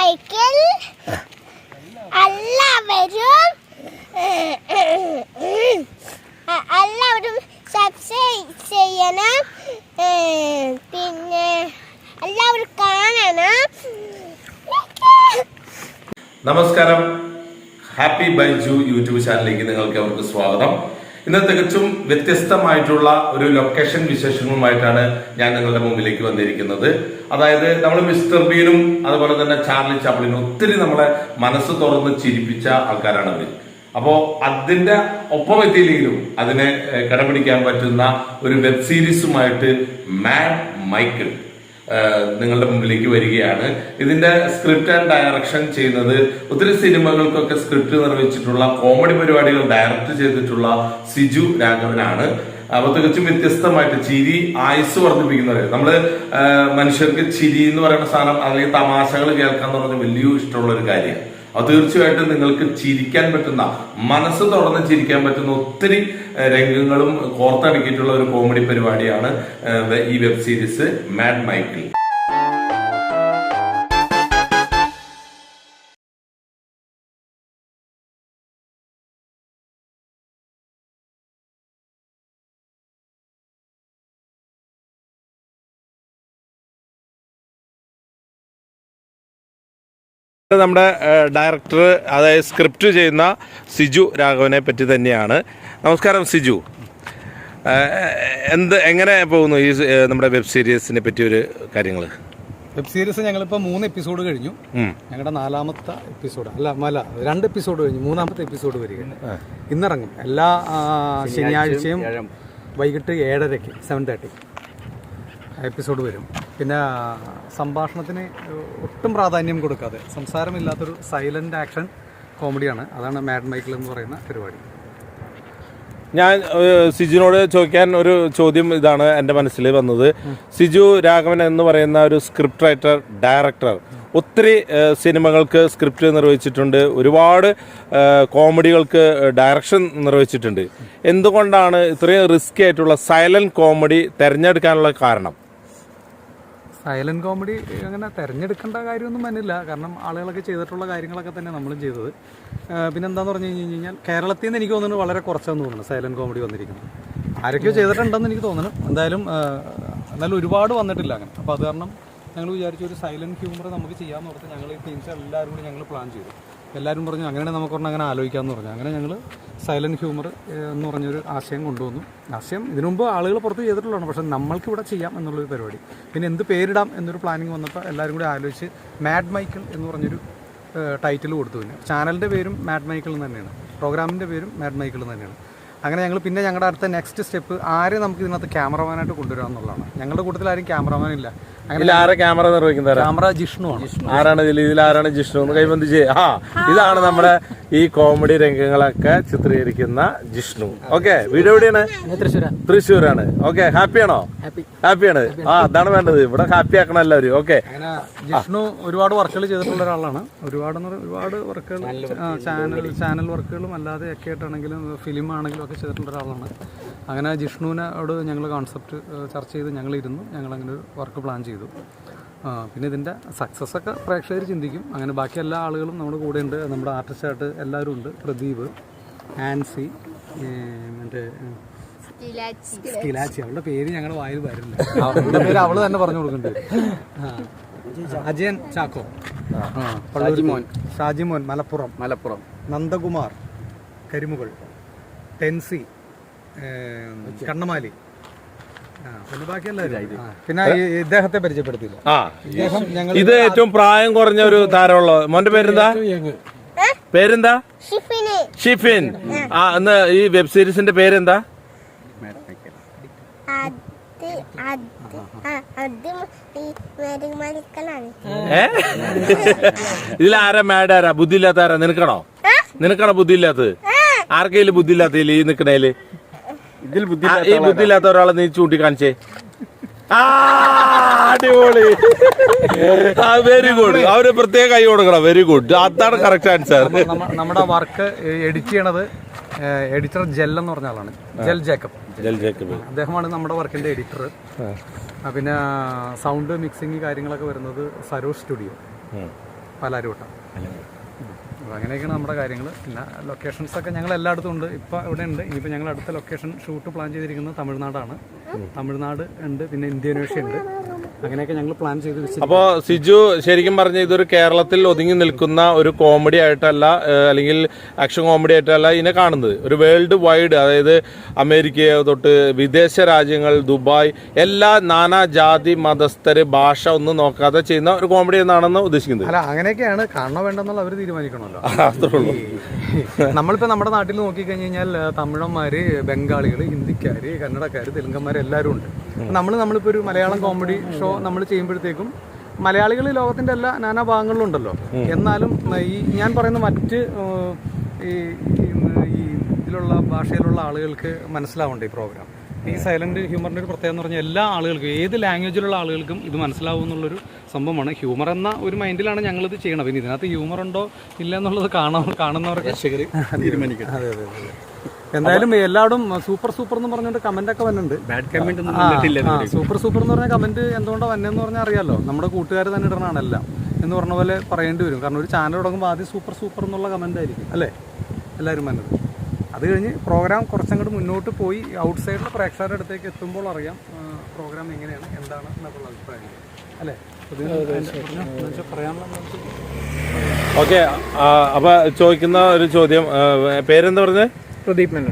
Michael എല്ലാവരും subscribe ചെയ്യണം, പിന്നെ എല്ലാവരും കാണണം. നമസ്കാരം, ഹാപ്പി ബൈജു യൂട്യൂബ് ചാനലിലേക്ക് നിങ്ങൾക്ക് അവർക്ക് സ്വാഗതം. ഇന്ന് തികച്ചും വ്യത്യസ്തമായിട്ടുള്ള ഒരു ലൊക്കേഷൻ വിശേഷങ്ങളുമായിട്ടാണ് ഞാൻ നിങ്ങളുടെ മുമ്പിലേക്ക് വന്നിരിക്കുന്നത്. അതായത് നമ്മൾ മിസ്റ്റർ ബീനും അതുപോലെ തന്നെ ചാർലി ചാപ്ലിനും ഒത്തിരി നമ്മളെ മനസ്സ് തുറന്ന് ചിരിപ്പിച്ച ആൾക്കാരാണ് അവർ. അപ്പോ അതിന്റെ ഒപ്പം എത്തിയില്ലെങ്കിലും അതിനെ കടപിടിക്കാൻ പറ്റുന്ന ഒരു വെബ് സീരീസുമായിട്ട് മാഡ് മൈക്കിൾ നിങ്ങളുടെ മുമ്പിലേക്ക് വരികയാണ്. ഇതിന്റെ സ്ക്രിപ്റ്റ് ആൻഡ് ഡയറക്ഷൻ ചെയ്യുന്നത് ഒത്തിരി സിനിമകൾക്കൊക്കെ സ്ക്രിപ്റ്റ് നിർവഹിച്ചിട്ടുള്ള കോമഡി പരിപാടികൾ ഡയറക്റ്റ് ചെയ്തിട്ടുള്ള സിജു രാഘവനാണ്. അപ്പൊ തികച്ചും വ്യത്യസ്തമായിട്ട് ചിരി ആയുസ് വർദ്ധിപ്പിക്കുന്നവര്. നമ്മള് മനുഷ്യർക്ക് ചിരി എന്ന് പറയുന്ന സാധനം അല്ലെങ്കിൽ തമാശകൾ കേൾക്കാൻ പറഞ്ഞ വലിയ ഇഷ്ടമുള്ള ഒരു കാര്യമാണ്. അത് തീർച്ചയായിട്ടും നിങ്ങൾക്ക് ചിരിക്കാൻ പറ്റുന്ന, മനസ്സ് തുറന്ന് ചിരിക്കാൻ പറ്റുന്ന ഒത്തിരി രംഗങ്ങളും കോർത്തിണക്കിയിട്ടുള്ള ഒരു കോമഡി പരിപാടിയാണ് ഈ വെബ് സീരീസ് മാഡ് മൈക്കിൾ. നമ്മുടെ ഡയറക്ടർ, അതായത് സ്ക്രിപ്റ്റ് ചെയ്യുന്ന സിജു രാഘവനെ പറ്റി തന്നെയാണ്. നമസ്കാരം സിജു, എങ്ങനെ പോകുന്നു ഈ നമ്മുടെ വെബ് സീരീസിനെ പറ്റി ഒരു കാര്യങ്ങൾ? വെബ് സീരീസ് ഞങ്ങളിപ്പോൾ 3 എപ്പിസോഡ് കഴിഞ്ഞു. ഞങ്ങളുടെ 4ാമത്തെ എപ്പിസോഡ് അല്ല 2 എപ്പിസോഡ് കഴിഞ്ഞു, 3ാമത്തെ എപ്പിസോഡ് വരികയാണ്. ഇന്നിറങ്ങും. എല്ലാ ശനിയാഴ്ചയും വൈകിട്ട് 7:30 7:30 എപ്പിസോഡ് വരും. പിന്നെ സംഭാഷണത്തിന് ഒട്ടും പ്രാധാന്യം കൊടുക്കാതെ സംസാരമില്ലാത്തൊരു സൈലന്റ് ആക്ഷൻ കോമഡിയാണ്. അതാണ് മാഡ് മൈക്കിൾ എന്ന് പറയുന്ന പരിപാടി. ഞാൻ സിജുവിനോട് ചോദിക്കാൻ ഒരു ചോദ്യം ഇതാണ് എൻ്റെ മനസ്സിൽ വന്നത്. സിജു രാഘവൻ എന്ന് പറയുന്ന ഒരു സ്ക്രിപ്റ്റ് റൈറ്റർ, ഡയറക്ടർ, ഒത്തിരി സിനിമകൾക്ക് സ്ക്രിപ്റ്റ് നിർവഹിച്ചിട്ടുണ്ട്, ഒരുപാട് കോമഡികൾക്ക് ഡയറക്ഷൻ നിർവഹിച്ചിട്ടുണ്ട്. എന്തുകൊണ്ടാണ് ഇത്രയും റിസ്കി ആയിട്ടുള്ള സൈലന്റ് കോമഡി തിരഞ്ഞെടുക്കാനുള്ള കാരണം? സൈലന്റ് കോമഡി അങ്ങനെ തിരഞ്ഞെടുക്കേണ്ട കാര്യമൊന്നും വന്നില്ല. കാരണം ആളുകളൊക്കെ ചെയ്തിട്ടുള്ള കാര്യങ്ങളൊക്കെ തന്നെ നമ്മളും ചെയ്തത്. പിന്നെ എന്താണെന്ന് പറഞ്ഞു കഴിഞ്ഞാൽ കേരളത്തിൽ നിന്ന് എനിക്ക് തോന്നുന്നു വളരെ കുറച്ചെന്ന് തോന്നുന്നു സൈലന്റ് കോമഡി വന്നിരിക്കുന്നത്. ആരൊക്കെയോ ചെയ്തിട്ടുണ്ടെന്ന് എനിക്ക് തോന്നുന്നു. എന്നാലും ഒരുപാട് വന്നിട്ടില്ല അങ്ങനെ. അപ്പോൾ അത് കാരണം ഞങ്ങൾ വിചാരിച്ചു ഒരു സൈലന്റ് ഹ്യൂമർ നമുക്ക് ചെയ്യാമെന്ന് പറഞ്ഞാൽ ഞങ്ങൾ ഈ ടീംസ് എല്ലാവരും കൂടി ഞങ്ങൾ പ്ലാൻ ചെയ്തു. എല്ലാവരും പറഞ്ഞു അങ്ങനെ നമുക്ക് പറഞ്ഞാൽ അങ്ങനെ ആലോചിക്കാമെന്ന് പറഞ്ഞു. അങ്ങനെ ഞങ്ങൾ സൈലന്റ് ഹ്യൂമർ എന്ന് പറഞ്ഞൊരു ആശയം കൊണ്ടുവന്നു. ആശയം ഇതിനു മുമ്പ് ആളുകൾ പുറത്ത് ചെയ്തിട്ടുള്ളതാണ്, പക്ഷേ നമ്മൾക്ക് ഇവിടെ ചെയ്യാം എന്നുള്ളൊരു പരിപാടി. പിന്നെ എന്ത് പേരിടാം എന്നൊരു പ്ലാനിങ് വന്നപ്പോൾ എല്ലാവരും കൂടി ആലോചിച്ച് മാഡ് മൈക്കിൾ എന്ന് പറഞ്ഞൊരു ടൈറ്റിൽ കൊടുത്തു. പിന്നെ ചാനലിൻ്റെ പേരും മാഡ് മൈക്കിൾ തന്നെയാണ്, പ്രോഗ്രാമിൻ്റെ പേരും മാഡ് മൈക്കിൾ തന്നെയാണ്. അങ്ങനെ ഞങ്ങൾ പിന്നെ ഞങ്ങളുടെ അടുത്ത നെക്സ്റ്റ് സ്റ്റെപ്പ് ആരെ നമുക്ക് ഇതിനകത്ത് ക്യാമറമാനായിട്ട് കൊണ്ടുവരിക എന്നുള്ളതാണ്. ഞങ്ങളുടെ കൂട്ടത്തിൽ ആരും ക്യാമറമാൻ ഇല്ല. അങ്ങനെ ആരെ ക്യാമറ നിർവഹിക്കുന്നത്? ക്യാമറ ജിഷ്ണു ആണ്. ആരാണ് ഇതിലാരാണ് ജിഷ്ണു എന്ന് കൈബന്ധിച്ച്? ഇതാണ് നമ്മുടെ ഈ കോമഡി രംഗങ്ങളൊക്കെ ചിത്രീകരിക്കുന്ന ജിഷ്ണു. ഓക്കെ, വീട് എവിടെയാണ്? തൃശ്ശൂരാണ്. ഓക്കെ, ഹാപ്പിയാണോ? ഹാപ്പിയാണ്. അതാണ് വേണ്ടത്, ഇവിടെ ഹാപ്പി ആക്കണം എല്ലാവരും. ഓക്കെ, ജിഷ്ണു ഒരുപാട് വർക്കുകൾ ചെയ്തിട്ടുള്ള ഒരാളാണ്. ഒരുപാട് വർക്കുകൾ, ചാനൽ വർക്കുകളും അല്ലാതെ ഒക്കെ ആയിട്ടാണെങ്കിലും ഫിലിം ആണെങ്കിലും ഒക്കെ ചെയ്തിട്ടുള്ള ഒരാളാണ്. അങ്ങനെ ജിഷ്ണുവിനോട് ഞങ്ങൾ കോൺസെപ്റ്റ് ചർച്ച ചെയ്ത് ഞങ്ങളിരുന്നു, ഞങ്ങളങ്ങനെ ഒരു വർക്ക് പ്ലാൻ ചെയ്തു. പിന്നെ ഇതിൻ്റെ സക്സസ്സൊക്കെ പ്രേക്ഷകർ ചിന്തിക്കും. അങ്ങനെ ബാക്കി എല്ലാ ആളുകളും നമ്മുടെ കൂടെ ഉണ്ട്. നമ്മുടെ ആർട്ടിസ്റ്റായിട്ട് എല്ലാവരും ഉണ്ട്. പ്രദീപ്, ആൻസി, മറ്റേ സ്കിലാച്ചി, അവളുടെ പേര് ഞങ്ങളുടെ വായിൽ വരില്ല, അവളുടെ പേര് അവള് തന്നെ പറഞ്ഞു കൊടുക്കേണ്ടി വരും. അജയൻ ചാക്കോ, ഷാജിമോൻ മലപ്പുറം, നന്ദകുമാർ കരിമുകൾ, ടെൻസി, കണ്ണമാലി, പിന്നെ ബാക്കി എല്ലാവരും. പിന്നെ ഇദ്ദേഹത്തെ പരിചയപ്പെടുത്തിയില്ല. ഇത് ഏറ്റവും പ്രായം കുറഞ്ഞ ഒരു താരമുള്ള മോന്റെ പേരെന്താ? ഷിഫിൻ. എന്നാ ഈ വെബ് സീരീസിന്റെ പേരെന്താ? ഇതിലാരാ മാഡ്, ആരാ ബുദ്ധിയില്ലാത്ത? ആരാ? നിനക്കാണോ ബുദ്ധിയില്ലാത്തത്? ആർക്കെങ്കിലും ബുദ്ധിയില്ലാത്തതിൽ ഈ നിക്കണേല്? ഈ ബുദ്ധിയില്ലാത്ത ഒരാളെ നീ ചൂണ്ടിക്കാണിച്ചേ. അടിപൊളി, വെരി ഗുഡ്. അവര് പ്രത്യേക കൈ കൊടുക്കണം. വെരി ഗുഡ്, അതാണ് കറക്റ്റ് ആൻസർ. നമ്മുടെ വർക്ക് എഡിറ്റ് ചെയ്യണത് എഡിറ്റർ ജെൽ എന്ന് പറഞ്ഞ ആളാണ്, ജെൽ ജേക്കബ്. അദ്ദേഹമാണ് നമ്മുടെ വർക്കിന്റെ എഡിറ്റർ. പിന്നെ സൗണ്ട് മിക്സിങ് കാര്യങ്ങളൊക്കെ വരുന്നത് സരോഷ് സ്റ്റുഡിയോ. പാലാരിവട്ടം. അപ്പോൾ അങ്ങനെയൊക്കെയാണ് നമ്മുടെ കാര്യങ്ങൾ. പിന്നെ ലൊക്കേഷൻസൊക്കെ ഞങ്ങൾ എല്ലായിടത്തും ഉണ്ട്. ഇപ്പോൾ ഇവിടെ ഉണ്ട്. ഇനിയിപ്പോൾ ഞങ്ങൾ അടുത്ത ലൊക്കേഷൻ ഷൂട്ട് പ്ലാൻ ചെയ്തിരിക്കുന്നത് തമിഴ്നാടാണ്. തമിഴ്നാട് ഉണ്ട്, പിന്നെ ഇന്ത്യോനേഷ്യ ഉണ്ട്. അങ്ങനെയൊക്കെ ഞങ്ങൾ പ്ലാൻ ചെയ്ത് വെച്ചിട്ടുണ്ട്. അപ്പോൾ സിജു ശരിക്കും പറഞ്ഞ ഇതൊരു കേരളത്തിൽ ഒതുങ്ങി നിൽക്കുന്ന ഒരു കോമഡി ആയിട്ടല്ല, അല്ലെങ്കിൽ ആക്ഷൻ കോമഡി ആയിട്ടല്ല ഇതിനെ കാണുന്നത്. ഒരു വേൾഡ് വൈഡ്, അതായത് അമേരിക്ക തൊട്ട് വിദേശ രാജ്യങ്ങൾ, ദുബായ്, എല്ലാ നാനാ ജാതി മതസ്ഥര് ഭാഷ ഒന്നും നോക്കാതെ ചെയ്യുന്ന ഒരു കോമഡി എന്നാണെന്ന് ഉദ്ദേശിക്കുന്നത്. അല്ല, അങ്ങനെയൊക്കെയാണ്. കാണണോ വേണ്ടെന്നുള്ള അവർ തീരുമാനിക്കണമല്ലോ. അത്രേ ഉള്ളൂ. നമ്മളിപ്പോൾ നമ്മുടെ നാട്ടിൽ നോക്കിക്കഴിഞ്ഞ് കഴിഞ്ഞാൽ തമിഴന്മാര്, ബംഗാളികൾ, ഹിന്ദിക്കാര്, കന്നഡക്കാര്, തെലുങ്കന്മാര് എല്ലാവരും ഉണ്ട്. നമ്മളിപ്പോൾ ഒരു മലയാളം കോമഡി ഷോ നമ്മൾ ചെയ്യുമ്പോഴത്തേക്കും മലയാളികൾ ലോകത്തിന്റെ എല്ലാ നാനാ ഭാഗങ്ങളിലും ഉണ്ടല്ലോ. എന്നാലും ഈ ഞാൻ പറയുന്ന മറ്റ് ഈ ഇതിലുള്ള ഭാഷയിലുള്ള ആളുകൾക്ക് മനസ്സിലാവണ്ടേ ഈ പ്രോഗ്രാം. ഈ സൈലന്റ് ഹ്യൂമറിന്റെ ഒരു പ്രത്യേകത എന്ന് പറഞ്ഞാൽ എല്ലാ ആളുകൾക്കും, ഏത് ലാംഗ്വേജിലുള്ള ആളുകൾക്കും ഇത് മനസ്സിലാവും എന്നുള്ളൊരു സംഭവമാണ്. ഹ്യൂമർ എന്ന ഒരു മൈൻഡിലാണ് ഞങ്ങളിത് ചെയ്യണം. പിന്നെ ഇതിനകത്ത് ഹ്യൂമർ ഉണ്ടോ ഇല്ല എന്നുള്ളത് കാണുന്നവർക്ക് തീരുമാനിക്കണം. അതെ അതെ അതെ. എന്തായാലും എല്ലാവരും സൂപ്പർ സൂപ്പർ എന്ന് പറഞ്ഞുകൊണ്ട് കമന്റ് ഒക്കെ വന്നിട്ടുണ്ട്. ബാഡ് കമന്റ് സൂപ്പർ സൂപ്പർ എന്ന് പറഞ്ഞ കമന്റ് എന്തുകൊണ്ടാണ് വന്നതെന്ന് പറഞ്ഞാൽ അറിയാലോ. നമ്മുടെ കൂട്ടുകാർ തന്നെ ഇടണതാണ് എല്ലാം എന്ന് പറഞ്ഞ പോലെ പറയേണ്ടി വരും. കാരണം ഒരു ചാനൽ തുടങ്ങുമ്പോൾ ആദ്യം സൂപ്പർ സൂപ്പർ എന്നുള്ള കമന്റ് ആയിരിക്കും അല്ലേ എല്ലാവരും വന്നത്. അത് കഴിഞ്ഞ് പ്രോഗ്രാം കുറച്ചങ്ങോട്ട് മുന്നോട്ട് പോയി ഔട്ട് സൈഡിൽ പ്രേക്ഷകരുടെ അടുത്തേക്ക് എത്തുമ്പോൾ അറിയാം പ്രോഗ്രാം എങ്ങനെയാണ്, എന്താണ് എന്നൊക്കെയുള്ള അഭിപ്രായം അല്ലേ. ഓക്കെ, അപ്പൊ ചോദിക്കുന്ന ഒരു ചോദ്യം, പേരെന്താ പറഞ്ഞത്?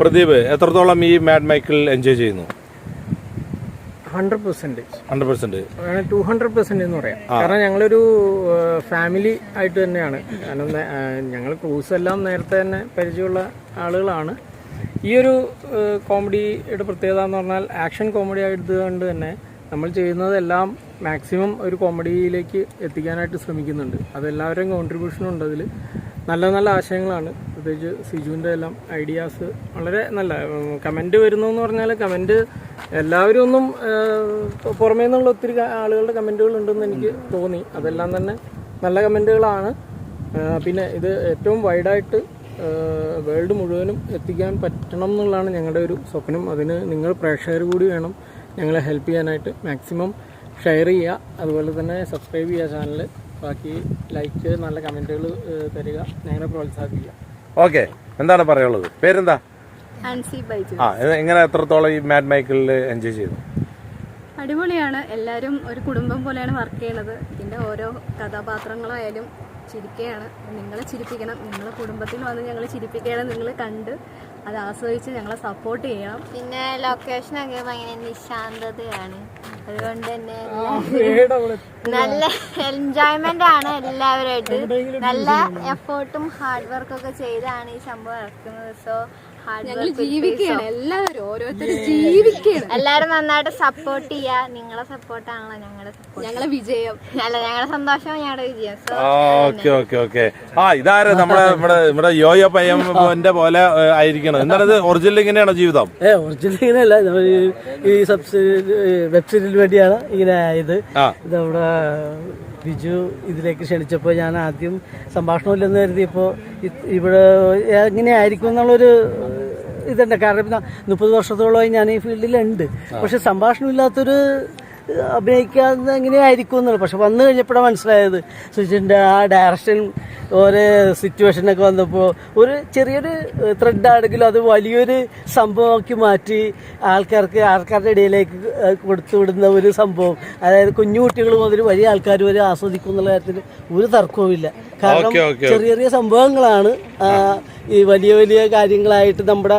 പ്രദീപ്. എത്രത്തോളം ഈ മാഡ് മൈക്കിൾ എൻജോയ് ചെയ്യുന്നു? 100%. 200% എന്ന് പറയാം. കാരണം ഞങ്ങളൊരു ഫാമിലി ആയിട്ട് തന്നെയാണ്. കാരണം ഞങ്ങൾ ക്രൂസ് എല്ലാം നേരത്തെ തന്നെ പരിചയമുള്ള ആളുകളാണ്. ഈ ഒരു കോമഡിയുടെ പ്രത്യേകത എന്ന് പറഞ്ഞാൽ ആക്ഷൻ കോമഡി ആയതുകൊണ്ട് തന്നെ നമ്മൾ ചെയ്യുന്നതെല്ലാം മാക്സിമം ഒരു കോമഡിയിലേക്ക് എത്തിക്കാനായിട്ട് ശ്രമിക്കുന്നുണ്ട്. അതെല്ലാവരുടെയും കോൺട്രിബ്യൂഷനും ഉണ്ട്. അതിൽ നല്ല നല്ല ആശയങ്ങളാണ്. പ്രത്യേകിച്ച് സിജുവിൻ്റെ എല്ലാം ഐഡിയാസ് വളരെ നല്ല. കമൻറ്റ് വരുന്നു എന്ന് പറഞ്ഞാൽ കമൻറ്റ് എല്ലാവരും ഒന്നും പുറമേ നിന്നുള്ള ഒത്തിരി ആളുകളുടെ കമൻറ്റുകൾ ഉണ്ടെന്ന് എനിക്ക് തോന്നി. അതെല്ലാം തന്നെ നല്ല കമൻറ്റുകളാണ്. പിന്നെ ഇത് ഏറ്റവും വൈഡായിട്ട് വേൾഡ് മുഴുവനും എത്തിക്കാൻ പറ്റണം എന്നുള്ളതാണ് ഞങ്ങളുടെ ഒരു സ്വപ്നം. അതിന് നിങ്ങൾ പ്രേക്ഷകർ കൂടി വേണം ഞങ്ങളെ ഹെൽപ്പ് ചെയ്യാനായിട്ട്. മാക്സിമം ഷെയർ ചെയ്യുക, അതുപോലെ തന്നെ സബ്സ്ക്രൈബ് ചെയ്യുക ചാനൽ. ബാക്കി ലൈക്ക്, നല്ല കമൻറ്റുകൾ തരിക, ഞങ്ങളെ പ്രോത്സാഹിപ്പിക്കുക. ഓക്കെ, എന്താണ് പറയാനുള്ളത്? പേരെന്താ? എങ്ങനെ എത്രത്തോളം ഈ മാഡ് മൈക്കിളിൽ എൻജോയ് ചെയ്തു? അടിപൊളിയാണ്. എല്ലാവരും ഒരു കുടുംബം പോലെയാണ് വർക്ക് ചെയ്യണത്. ഇതിൻ്റെ ഓരോ കഥാപാത്രങ്ങളായാലും ചിരിക്കുകയാണ്. നിങ്ങളെ ചിരിപ്പിക്കണം, നിങ്ങളെ കുടുംബത്തിൽ വന്ന് ഞങ്ങൾ ചിരിപ്പിക്കുകയാണ്. നിങ്ങൾ കണ്ട് അത് ആസ്വദിച്ച് ഞങ്ങളെ സപ്പോർട്ട് ചെയ്യണം. പിന്നെ ലൊക്കേഷനൊക്കെ ഭയങ്കര നിശാന്തതയാണ്. അതുകൊണ്ട് തന്നെ നല്ല എൻജോയ്മെന്റ് ആണ്. എല്ലാവരുമായിട്ട് നല്ല എഫേർട്ടും ഹാർഡ് വർക്കൊക്കെ ചെയ്താണ് ഈ സംഭവം നടക്കുന്നത്. സോ ഞങ്ങൾ ജീവിക്കുകയാണ്, എല്ലാവരും ഓരോരുത്തരും ജീവിക്കുകയാണ്. എല്ലാവരും നന്നായിട്ട് സപ്പോർട്ട് ചെയ്യാ. നിങ്ങളെ സപ്പോർട്ടാണല്ലോ ഞങ്ങളുടെ സപ്പോർട്ട്, ഞങ്ങളെ വിജയം. അല്ല, ഞങ്ങളുടെ സന്തോഷം ഞങ്ങളുടെ വിജയം. ഓക്കെ. ഇതാരെ നമ്മുടെ യോയോ പയ്യന്റെ പോലെ ആയിരിക്കണം. എന്താണ് ഒറിജിനൽ ഇങ്ങനെയാണോ ജീവിതം? ഒറിജിനൽ ഇങ്ങനെയല്ല. ഈ വെബ് സീരീസിന് വേണ്ടിയാണ് ഇങ്ങനെ ആയത്. നമ്മുടെ ബിജു ഇതിലേക്ക് ക്ഷണിച്ചപ്പോൾ ഞാൻ ആദ്യം സംഭാഷണമില്ലെന്ന് കരുതിയപ്പോൾ ഇവിടെ എങ്ങനെയായിരിക്കും എന്നുള്ളൊരു ഇതുണ്ട്. കാരണം 30 വർഷത്തോളമായി ഞാൻ ഈ ഫീൽഡിലുണ്ട്. പക്ഷെ സംഭാഷണമില്ലാത്തൊരു അഭിനയിക്കാതെ എങ്ങനെയായിരിക്കും എന്നുള്ളത്. പക്ഷെ വന്നു കഴിഞ്ഞപ്പോഴാണ് മനസ്സിലായത് സുജിൻ്റെ ആ ഡയറക്ഷൻ, ഓരോ സിറ്റുവേഷനൊക്കെ വന്നപ്പോൾ ഒരു ചെറിയൊരു ത്രെഡാണെങ്കിലും അത് വലിയൊരു സംഭവമാക്കി മാറ്റി ആൾക്കാരുടെ ഇടയിലേക്ക് കൊടുത്തുവിടുന്ന ഒരു സംഭവം. അതായത് കുഞ്ഞു കുട്ടികൾ മുതൽ വലിയ ആൾക്കാർ വരെ ആസ്വദിക്കും എന്നുള്ള കാര്യത്തിൽ ഒരു തർക്കവുമില്ല. കാരണം ചെറിയ ചെറിയ സംഭവങ്ങളാണ് ഈ വലിയ വലിയ കാര്യങ്ങളായിട്ട് നമ്മുടെ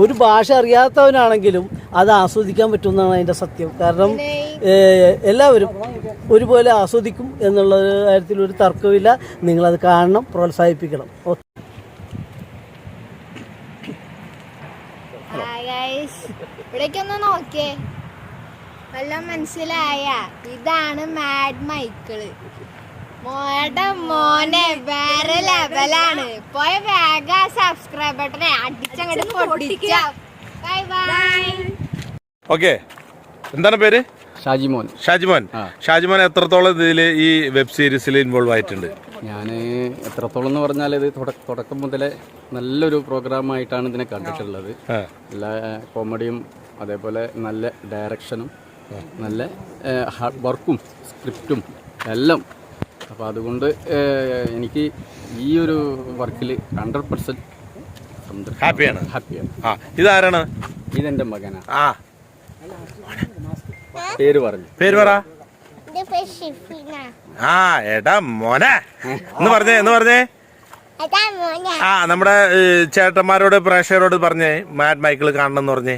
ഒരു ഭാഷ അറിയാത്തവനാണെങ്കിലും അത് ആസ്വദിക്കാൻ പറ്റുമെന്നാണ് അതിൻ്റെ സത്യം. കാരണം എല്ലാവരും ഒരുപോലെ ആസ്വദിക്കും എന്നുള്ള കാര്യത്തിൽ ഒരു തർക്കമില്ല. നിങ്ങളത് കാണണം, പ്രോത്സാഹിപ്പിക്കണം. ഇവിടേക്കൊന്ന് നോക്കിയേ, വല്ലതും മനസ്സിലായ? ഇതാണ് മാഡ് മൈക്കിള്. മോനെ വേറെ ലെവലാണ്. പോയ വേഗം സബ്സ്ക്രൈബ് ബട്ടനെ അടിച്ചങ്ങോട്ട് പൊട്ടിക്ക. Bye bye. ഓക്കെ, എന്താണ് പേര്? ഷാജിമോൻ. ഷാജിമോൻ എത്രത്തോളം ഇതിൽ ഈ വെബ് സീരീസിൽ ഇൻവോൾവ് ആയിട്ടുണ്ട്? ഞാൻ എത്രത്തോളം എന്ന് പറഞ്ഞാൽ ഇത് തുടക്കം മുതലേ നല്ലൊരു പ്രോഗ്രാമായിട്ടാണ് ഇതിനെ കണ്ടിട്ടുള്ളത്. എല്ലാ കോമഡിയും അതേപോലെ നല്ല ഡയറക്ഷനും നല്ല ഹാർഡ് വർക്കും സ്ക്രിപ്റ്റും എല്ലാം അപ്പോൾ അതുകൊണ്ട് എനിക്ക് ഈ ഒരു വർക്കിൽ 100% ഹാപ്പിയാണ്. ഹാപ്പിയാണ്. ആ ഇതാരാണ്? ഇതെന്റെ മകനാണ്. ആ പേര് പറഞ്ഞു. പേര് പറ. ആ എടാ മോനെ എന്ന് പറഞ്ഞേ. ആ നമ്മുടെ ചേട്ടന്മാരോട് പ്രേക്ഷകരോട് പറഞ്ഞേ മാഡ് മൈക്കിൾ കാണണം എന്ന് പറഞ്ഞേ.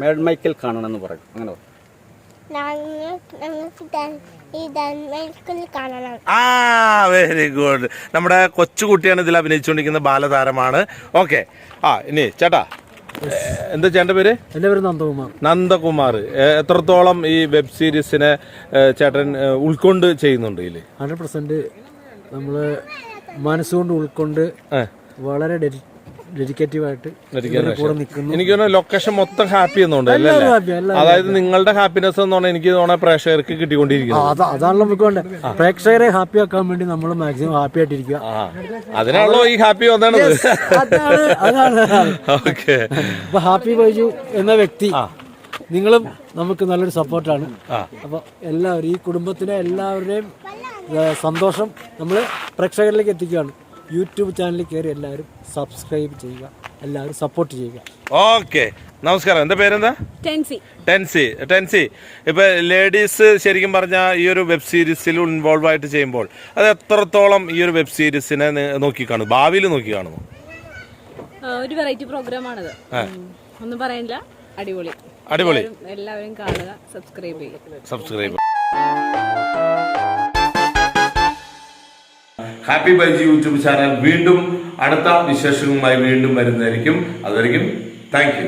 മാഡ് മൈക്കിൾ കാണണം എന്ന് പറയും. അങ്ങനെ ആ വെരി ഗുഡ്. നമ്മുടെ കൊച്ചുകുട്ടിയാണ് ഇതിൽ അഭിനയിച്ചുകൊണ്ടിരിക്കുന്ന ബാലതാരമാണ്. ഓക്കെ. ആ ഇനി ചേട്ടാ എന്താ ചേട്ടൻ്റെ പേര്? എൻ്റെ പേര് നന്ദകുമാർ. നന്ദകുമാർ. എത്രത്തോളം ഈ വെബ് സീരീസിനെ ചേട്ടൻ ഉൾക്കൊണ്ട് ചെയ്യുന്നുണ്ട് ഇതില്? 100% നമ്മൾ മനസ്സുകൊണ്ട് ഉൾക്കൊണ്ട് വളരെ ഡെഡിക്കേറ്റീവായിട്ട് കൂടെ നിൽക്കുന്നു. എനിക്ക് തോന്നുന്നു ലൊക്കേഷൻ മൊത്തം ഹാപ്പി എന്നുണ്ട് അല്ലേ? അതായത് നിങ്ങളുടെ ഹാപ്പിനെസ് എന്ന് പറഞ്ഞാൽ എനിക്ക് തോന്നുന്നത് പ്രേക്ഷകർക്ക് കിട്ടിക്കൊണ്ടിരിക്കുന്നത്. അതാണല്ലോ നമുക്ക് വേണ്ടത്. പ്രേക്ഷകരെ ഹാപ്പി ആക്കാൻ വേണ്ടി നമ്മൾ മാക്സിമം ഹാപ്പി ആയിട്ടിരിക്കുക. അതിനാണല്ലോ ഈ ഹാപ്പി വന്നത്. അതാണ്. ഓക്കെ. അപ്പൊ ഹാപ്പി ബൈജു എന്ന വ്യക്തി നിങ്ങളും നമുക്ക് നല്ലൊരു സപ്പോർട്ടാണ്. അപ്പൊ എല്ലാവരും ഈ കുടുംബത്തിലെ എല്ലാവരുടെയും സന്തോഷം നമ്മൾ പ്രേക്ഷകരിലേക്ക് എത്തിക്കുകയാണ്. യൂട്യൂബ് ചാനലിൽ കയറി എല്ലാവരും സബ്സ്ക്രൈബ് ചെയ്യുക, എല്ലാവരും സപ്പോർട്ട് ചെയ്യുക. ഓക്കെ. നമസ്കാരം. എന്താ പേരെന്താ? ടെൻസി. ഇപ്പൊ ലേഡീസ് ശരിക്കും പറഞ്ഞാൽ ഈ ഒരു വെബ് സീരീസിൽ ഇൻവോൾവ് ആയിട്ട് ചെയ്യുമ്പോൾ അത് എത്രത്തോളം ഈ ഒരു വെബ് സീരീസിനെ നോക്കി കാണും, ഭാവിയിൽ നോക്കി കാണുന്നു? ഒരു വെറൈറ്റി പ്രോഗ്രാമാണത്, ഒന്നും പറയാനില്ല. അടിപൊളി. എല്ലാവരും കാണുക, subscribe. Happy Baiju YouTube channel വീണ്ടും അടുത്ത വിശേഷങ്ങളുമായി വീണ്ടും വരുന്നതായിരിക്കും. അതുവരെയും താങ്ക് യു.